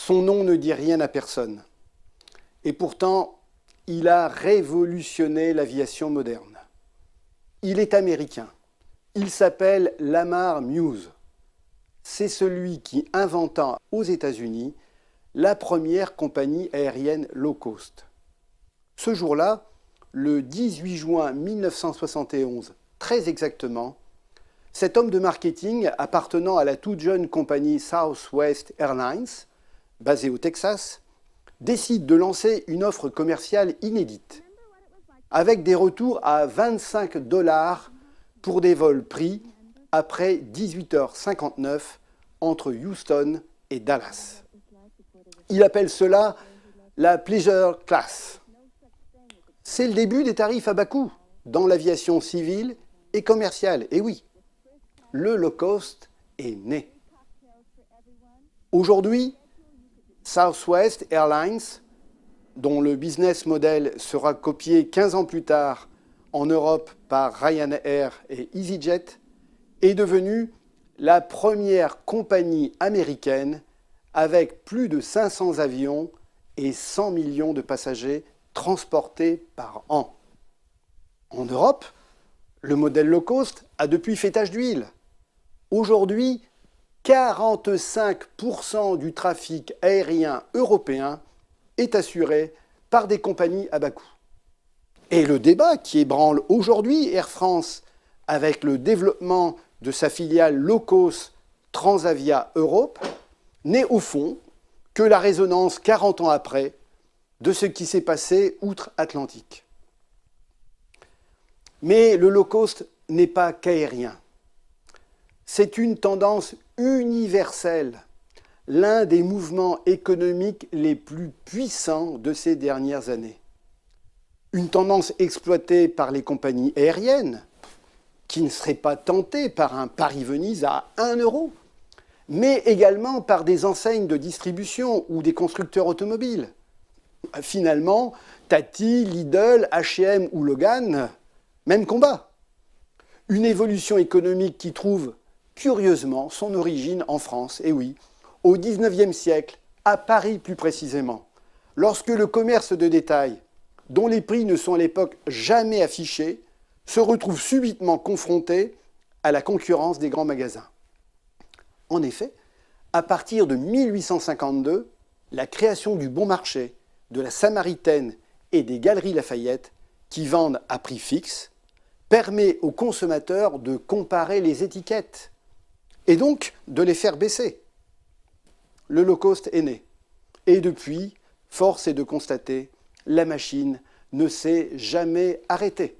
Son nom ne dit rien à personne. Et pourtant, il a révolutionné l'aviation moderne. Il est américain. Il s'appelle Lamar Muse. C'est celui qui inventa aux États-Unis la première compagnie aérienne low cost. Ce jour-là, le 18 juin 1971, très exactement, cet homme de marketing appartenant à la toute jeune compagnie Southwest Airlines, basée au Texas, décide de lancer une offre commerciale inédite, avec des retours à 25 $ pour des vols pris après 18h59 entre Houston et Dallas. Il appelle cela la Pleasure Class. C'est le début des tarifs à bas coût dans l'aviation civile et commerciale. Et oui, le low cost est né. Aujourd'hui, Southwest Airlines, dont le business model sera copié 15 ans plus tard en Europe par Ryanair et EasyJet, est devenue la première compagnie américaine avec plus de 500 avions et 100 millions de passagers transportés par an. En Europe, le modèle low cost a depuis fait tache d'huile. Aujourd'hui, 45% du trafic aérien européen est assuré par des compagnies à bas coût. Et le débat qui ébranle aujourd'hui Air France avec le développement de sa filiale low cost Transavia Europe n'est au fond que la résonance 40 ans après de ce qui s'est passé outre-Atlantique. Mais le low cost n'est pas qu'aérien. C'est une tendance universelle, l'un des mouvements économiques les plus puissants de ces dernières années. Une tendance exploitée par les compagnies aériennes, qui ne seraient pas tentées par un Paris-Venise à 1 €, mais également par des enseignes de distribution ou des constructeurs automobiles. Finalement, Tati, Lidl, H&M ou Logan, même combat. Une évolution économique qui trouve curieusement son origine en France, et oui, au XIXe siècle, à Paris plus précisément, lorsque le commerce de détail, dont les prix ne sont à l'époque jamais affichés, se retrouve subitement confronté à la concurrence des grands magasins. En effet, à partir de 1852, la création du bon marché, de la Samaritaine et des Galeries Lafayette, qui vendent à prix fixe, permet aux consommateurs de comparer les étiquettes et donc de les faire baisser. Le low cost est né. Et depuis, force est de constater, la machine ne s'est jamais arrêtée.